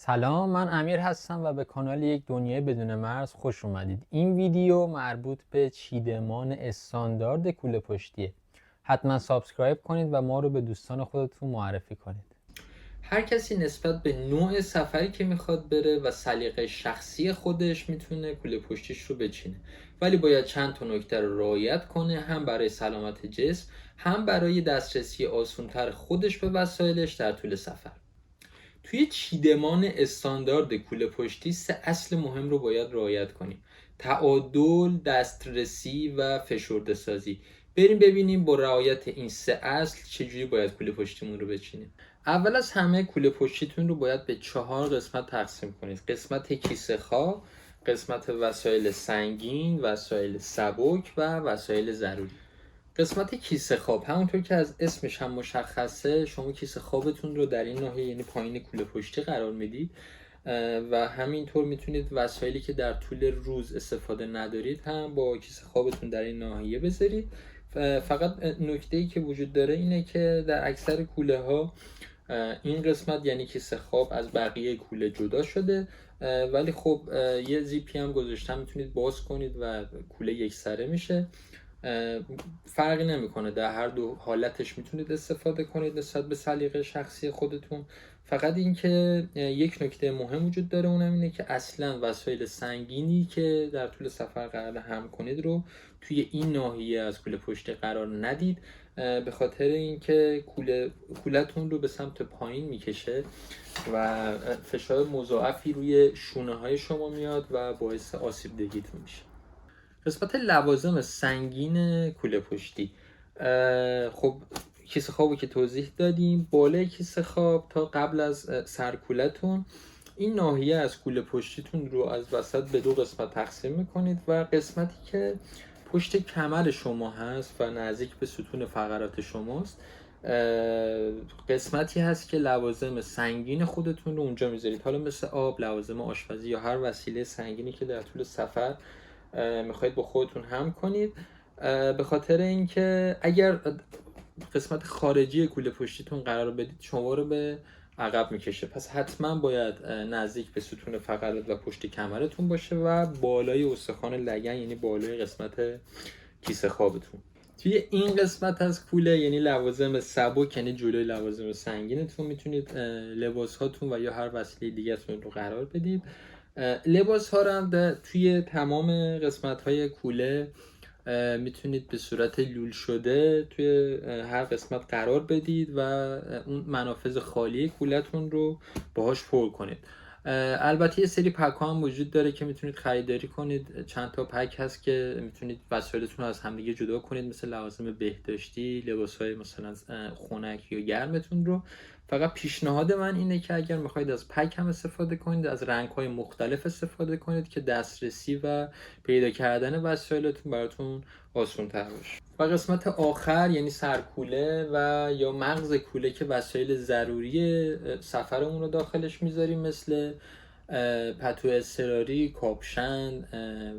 سلام، من امیر هستم و به کانال یک دنیای بدون مرز خوش اومدید. این ویدیو مربوط به چیدمان استاندارد کوله پشتیه. حتما سابسکرایب کنید و ما رو به دوستان خودتون معرفی کنید. هر کسی نسبت به نوع سفری که میخواد بره و سلیقه شخصی خودش میتونه کوله پشتیش رو بچینه، ولی باید چند تا نکته رو رعایت کنه، هم برای سلامت جسم هم برای دسترسی آسان‌تر خودش به وسایلش در طول سفر. توی چیدمان استاندارد کوله پشتی 3 اصل مهم رو باید رعایت کنیم: تعادل، دسترسی و فشرده سازی. بریم ببینیم با رعایت این 3 اصل چجوری باید کوله پشتیمون رو بچینیم. اول از همه کوله پشتیتون رو باید به 4 قسمت تقسیم کنید: قسمت کیسه خواب، قسمت وسایل سنگین، وسایل سبک و وسایل ضروری. قسمت کیسه خواب، همونطور که از اسمش هم مشخصه، شما کیسه خوابتون رو در این ناحیه یعنی پایین کوله پشتی قرار میدید و همینطور میتونید وسایلی که در طول روز استفاده ندارید هم با کیسه خوابتون در این ناحیه بذارید. فقط نکته‌ای که وجود داره اینه که در اکثر کوله ها این قسمت یعنی کیسه خواب از بقیه کوله جدا شده، ولی خب یه زیپی هم گذاشتم میتونید باز کنید و کوله یک سره میشه. فرقی نمیکنه، در هر دو حالتش میتونید استفاده کنید نسبت به سلیقه شخصی خودتون. فقط اینکه یک نکته مهم وجود داره، اونم اینه که اصلا وسایل سنگینی که در طول سفر قرار حمل کنید رو توی این ناحیه از کوله پشتی قرار ندید، به خاطر اینکه کولتون رو به سمت پایین میکشه و فشار مضاعفی روی شونه های شما میاد و باعث آسیب دیگیتون میشه. قسمت لوازم سنگین کوله پشتی، خب کیسه خوابو که توضیح دادیم، بالای کیسه خواب تا قبل از سرکولتون این ناحیه از کوله پشتیتون رو از وسط به 2 قسمت تقسیم میکنید و قسمتی که پشت کمر شما هست و نزدیک به ستون فقرات شماست قسمتی هست که لوازم سنگین خودتون رو اونجا میذارید، حالا مثل آب، لوازم آشپزی یا هر وسیله سنگینی که در طول سفر میخواید با خودتون هم کنید، به خاطر اینکه اگر قسمت خارجی کوله پشتیتون قرار بدید شما رو به عقب میکشه، پس حتما باید نزدیک به ستون فقرات و پشت کمرتون باشه و بالای استخوان لگن یعنی بالای قسمت کیسه خوابتون. توی این قسمت از کوله یعنی لوازم سبک یعنی جلوی لوازم سنگینتون میتونید لباس هاتون و یا هر وسیله دیگه‌تون رو قرار بدید. لباس ها رو هم توی تمام قسمت های کوله میتونید به صورت لول شده توی هر قسمت قرار بدید و اون منافذ خالی کولتون رو باهاش پر کنید. البته یه سری پک ها هم وجود داره که میتونید خریداری کنید، چند تا پک هست که میتونید وسایلتون رو از همدیگه جدا کنید، مثل لوازم بهداشتی، لباس های مثلا خنک یا گرمتون رو. فقط پیشنهاد من اینه که اگر میخواید از پک هم استفاده کنید، از رنگ های مختلف استفاده کنید که دسترسی و پیدا کردن وسایلتون براتون آسان تر باشه. و قسمت آخر یعنی سرکوله و یا مغز کوله که وسایل ضروری سفرمون رو داخلش میذاریم، مثل پتو اضطراری، کاپشن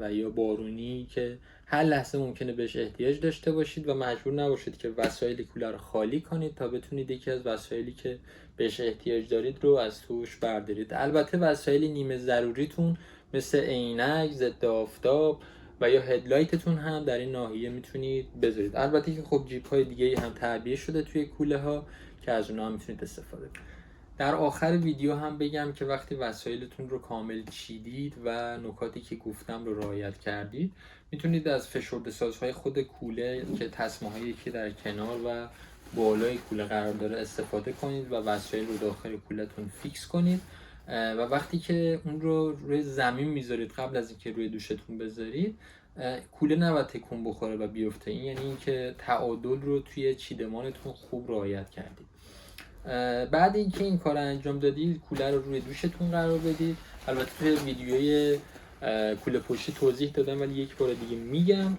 و یا بارونی که هر لحظه ممکنه بهش احتیاج داشته باشید و مجبور نباشید که وسایل کوله رو خالی کنید تا بتونید یکی از وسایلی که بهش احتیاج دارید رو از توش بردارید. البته وسایل نیمه ضروریتون مثل عینک، ضد آفتاب و یا هدلایتتون هم در این ناحیه میتونید بذارید. البته که خب جیب های دیگه هم تعبیه شده توی کوله ها که از اونها هم میتونید استفاده کنید. در آخر ویدیو هم بگم که وقتی وسایلتون رو کامل چیدید و نکاتی که گفتم رو رعایت کردید، میتونید از فشرده سازهای خود کوله که تسمه‌هایی که در کنار و بالای کوله قرار داره استفاده کنید و وسایل رو داخل کوله‌تون فیکس کنید و وقتی که اون رو روی زمین میذارید قبل از اینکه روی دوشتون بذارید، کوله نباید تکون بخوره و بیفته. این یعنی اینکه تعادل رو توی چیدمانتون خوب رعایت کردید. بعد اینکه این کار انجام دادید، کوله رو روی دوشتون قرار بدید. البته توی ویدیوی کوله پشتی توضیح دادم ولی یک بار دیگه میگم،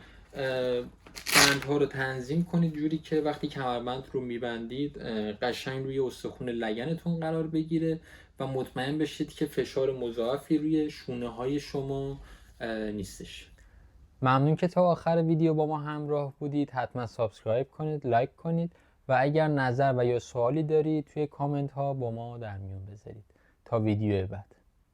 بندها رو تنظیم کنید جوری که وقتی کمربند رو میبندید قشنگ روی استخوان لگنتون قرار بگیره و مطمئن بشید که فشار مضاعفی روی شونه های شما نیستش. ممنون که تا آخر ویدیو با ما همراه بودید. حتما سابسکرایب کنید، لایک کنید و اگر نظر و یا سوالی دارید توی کامنت ها با ما در میون بذارید. تا ویدیو بعد.